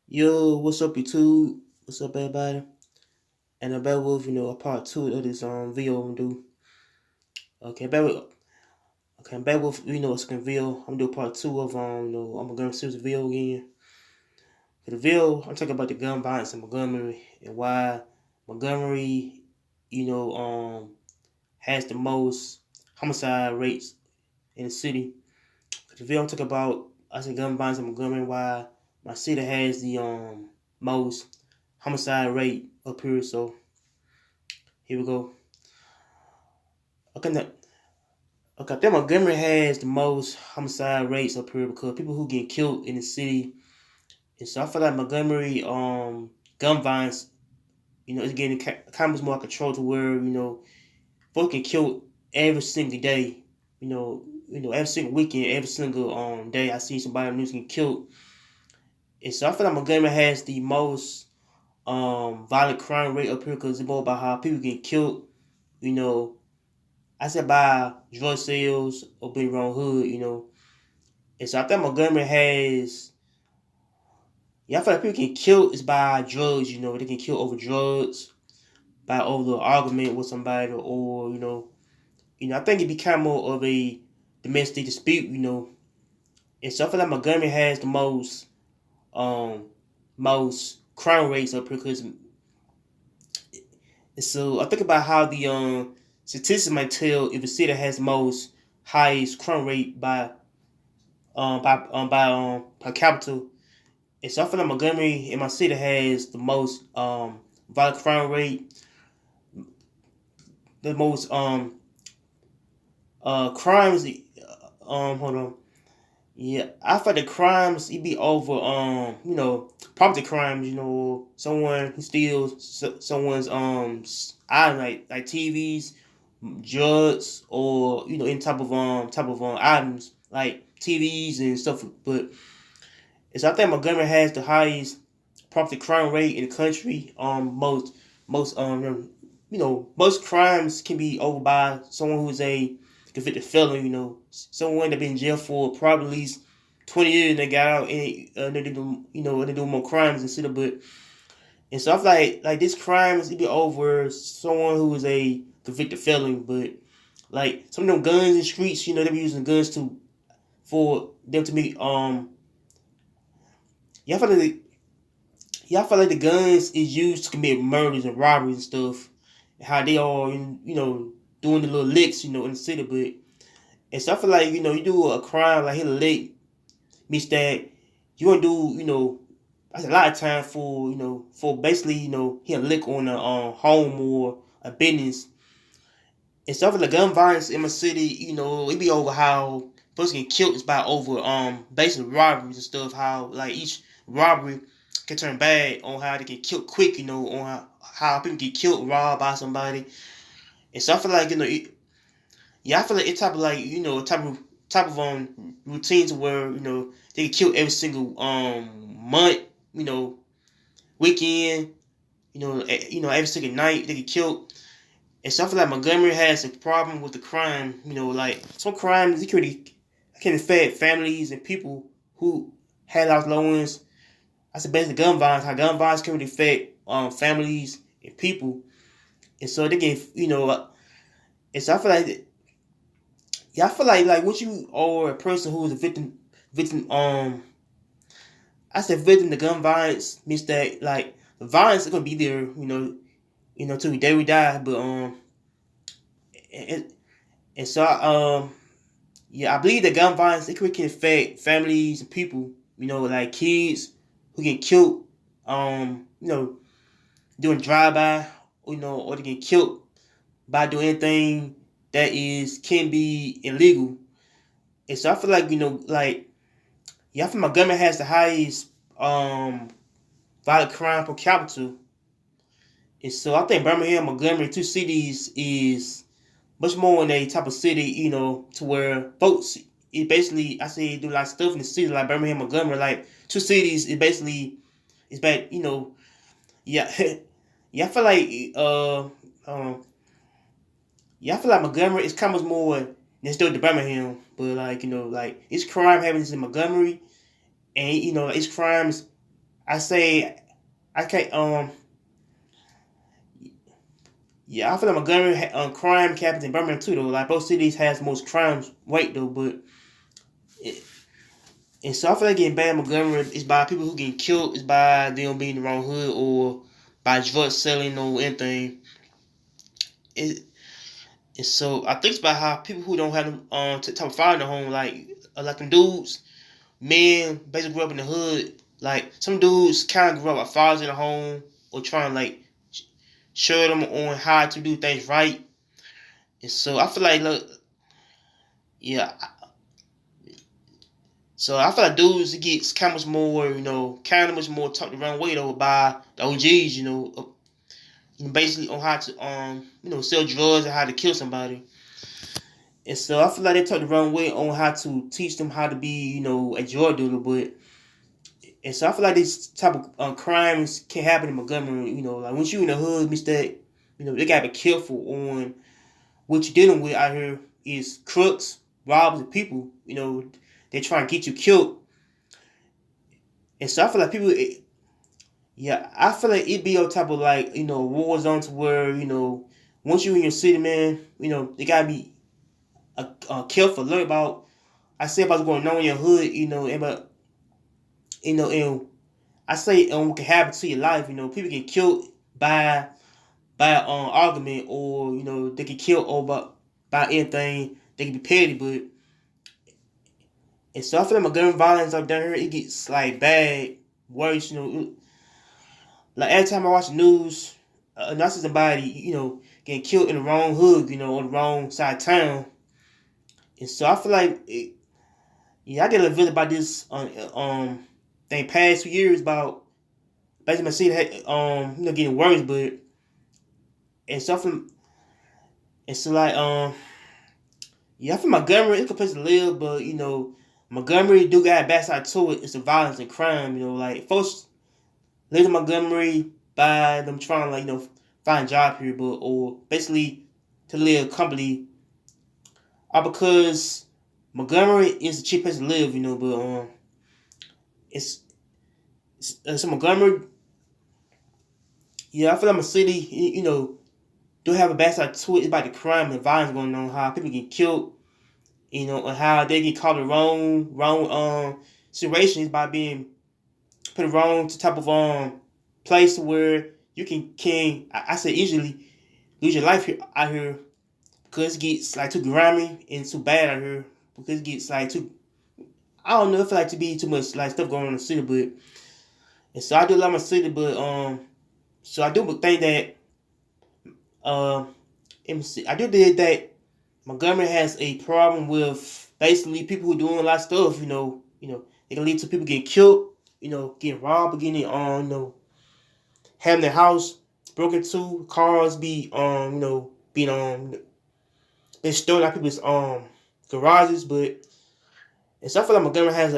Yo, what's up, YouTube? What's up, everybody? And I'm back with a part two of this video I'm gonna do. Okay, back with I'm back with a second video. I'm gonna do part two of I'm gonna series video again. For the video, I'm talking about the gun violence in Montgomery and why Montgomery, you know, has the most homicide rates in the city. For the video, I'm talking about I said gun violence in Montgomery, why my city has the most homicide rate up here. So here we go. Okay, now, okay, I think Montgomery has the most homicide rates up here because people who get killed in the city. And so I feel like Montgomery, gun violence, is getting kind of more control to where, folks get killed every single day. Every single weekend, every single day I see somebody on the news get killed. And so I feel like Montgomery has the most violent crime rate up here because it's more about how people get killed, you know, I said by drug sales or being wrong hood. And so I think Montgomery has, I feel like people get killed is by drugs, they get killed over drugs, by over the argument with somebody, or, I think it become more of a domestic dispute. And so I feel like Montgomery has the most crime rates up here because, and so I think about how the statistics might tell if a city has the most highest crime rate by per capita. And so I feel like Montgomery in my city has the most violent crime rate, the most crimes. Hold on. Yeah, I feel like the crimes it be over property crimes. Someone who steals someone's item like TVs, drugs, or any type of items like TVs and stuff. But it's I think Montgomery has the highest property crime rate in the country. Most crimes can be over by someone who's a convicted felon. Someone that been in jail for probably at least 20 years and they got out and they do more crimes instead of but. And so I feel like this crimes it be over someone who is a convicted felon, but like some of them guns in the streets, they be using guns for them to be yeah, I feel like the guns is used to commit murders and robberies and stuff. How they are, doing the little licks, in the city. But and so I feel like you do a crime like hit a lick, means that you want to do, that's a lot of time for basically, hit a lick on a home or a business. And so I feel like gun violence in my city, it be over how folks get killed is by over basically robberies and stuff. How like each robbery can turn bad on how they get killed quick, on how people get killed, robbed by somebody. And so I feel like, I feel like it's type of like, type of routines where, they get killed every single month, weekend, every single night they get killed. And so I feel like Montgomery has a problem with the crime, like some crimes it can affect families and people who had lost loved ones. I said basically gun violence, how gun violence can really affect families and people. And so they get, and so I feel like, I feel like once you are a person who is a victim, I said victim to gun violence means that like the violence is gonna be there, till the day we die. But and, and so I believe that gun violence it can affect families and people, like kids who get killed, doing drive-by, or they get killed by doing anything that is can be illegal. And so I feel like I feel Montgomery has the highest violent crime per capita. And so I think Birmingham, Montgomery, two cities is much more in a type of city, to where folks it basically I say do like stuff in the city like Birmingham, Montgomery, like two cities. It basically it's bad, yeah, yeah. I feel like I feel like Montgomery is kind of more than still the Birmingham, but like like it's crime happens in Montgomery, and like, it's crimes I say I can't yeah, I feel like Montgomery crime capital in Birmingham too though. Like both cities has most crimes rate though, but it, and so I feel like getting bad in Montgomery is by people who getting killed, is by them being in the wrong hood or by drug selling or anything. It, and so I think it's about how people who don't have them type of fire in the home, like them dudes, men basically grew up in the hood. Like some dudes kind of grew up with fathers in the home or trying to like show them on how to do things right. And so I feel like look, yeah. So I feel like dudes gets kind of much more, kind of much more talked the wrong way though by the OGs, basically on how to sell drugs and how to kill somebody. And so I feel like they talk the wrong way on how to teach them how to be, a drug dealer. But and so I feel like this type of crimes can happen in Montgomery. Like once you in the hood, means that they gotta be careful on what you're dealing with out here is crooks, robbers, and people. They try and get you killed. And so I feel like people, yeah, I feel like it be on type of like war zone to where once you in your city, man, they gotta be careful, learn about. I say about what's going on in your hood, and but and I say what can happen to your life. People get killed by argument, or they get killed over by anything. They can be petty, but and so I feel like my gun violence up down here, it gets like bad, worse. Like every time I watch the news, I see somebody getting killed in the wrong hood, on the wrong side of town, and so I feel like yeah, I did a video about this thing past 2 years about basically my city getting worse, but and so from and so like yeah, I feel Montgomery it's a good place to live, but Montgomery do got a bad side to it. It's the violence and crime. Like folks live in Montgomery by them trying to find a job here, but or basically to live comfortably, or because Montgomery is a cheap place to live. But it's so Montgomery. Yeah, I feel like my city. Do have a bad side to it. It's about the crime and violence going on, how people get killed, and how they get caught in wrong situations by being put in wrong type of place where you can I say easily lose your life here out here because it gets like too grimy and too bad out here because it gets like too I don't know, I feel like to be too much like stuff going on in the city, but and so I do love my city, but so I do think that I do think that Montgomery has a problem with basically people who doing a lot of stuff. It can lead to people getting killed. Getting robbed, getting having their house broken into, cars be being been stolen out people's garages. But and so I feel like Montgomery has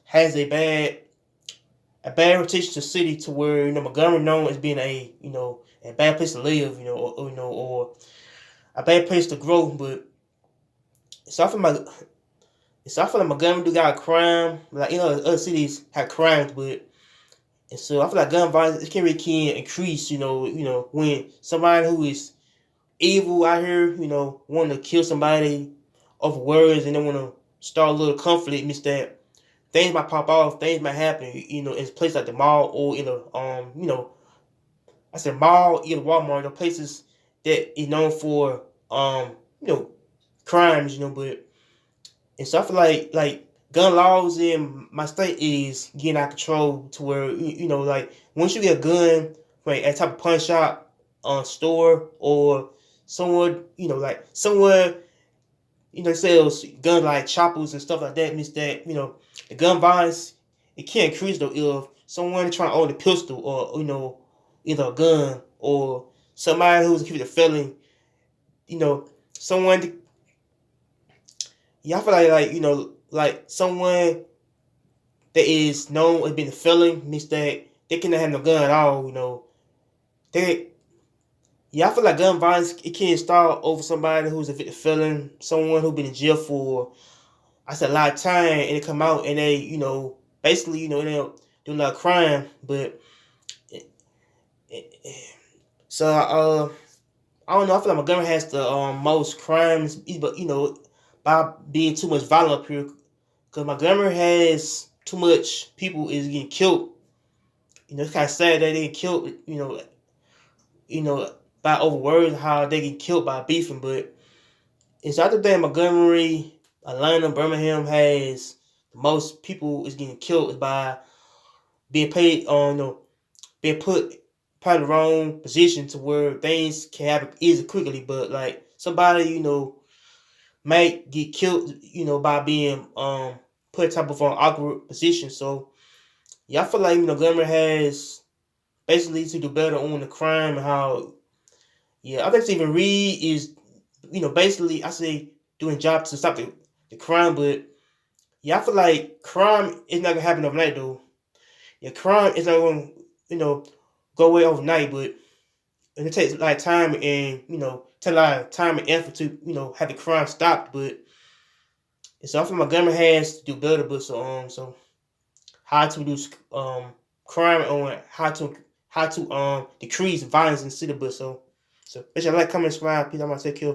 has a bad reputation to the city to where Montgomery known as being a bad place to live, or a bad place to grow. But so I feel like Montgomery do got a crime, like other cities have crimes, but and so I feel like gun violence it can increase, when somebody who is evil out here, wanting to kill somebody over words and they want to start a little conflict, means that things might pop off, things might happen, in a place like the mall or in I said mall, either Walmart, places that is known for crimes, but and so I feel like gun laws in my state is getting out of control to where like once you get a gun from a type of pawn shop, store or somewhere like somewhere sells guns like choppers and stuff like that, means that the gun violence it can't increase though if someone trying to own a pistol or either a gun or somebody who's a convicted felon, someone. Yeah, I feel like someone that is known as being a felon means that they cannot have no gun at all. They. Yeah, I feel like gun violence it can't start over somebody who's a victim felon, someone who's been in jail for I said a lot of time, and they come out and they basically do a lot of crime, but so I don't know. I feel like Montgomery has the most crimes, but by being too much violent up here, because Montgomery has too much people is getting killed. It's kind of sad that they get killed. You know, by over words how they get killed by beefing, but it's not that Montgomery, Atlanta, Birmingham has the most people is getting killed is by being paid on being put probably the wrong position to where things can happen easy quickly, but like somebody might get killed by being put type of awkward position. So yeah, I feel like Montgomery has basically to do better on the crime and how I think Stephen Reed is basically I say doing jobs to stop the crime, but I feel like crime is not gonna happen overnight though. Yeah, crime is not gonna go away overnight, but it takes a lot of time and take a lot of time and effort to have the crime stopped. But so I feel Montgomery has to do better, but so how to reduce crime on how to decrease violence in the city, but so make sure you like, comment, subscribe, peace. I'm gonna take care.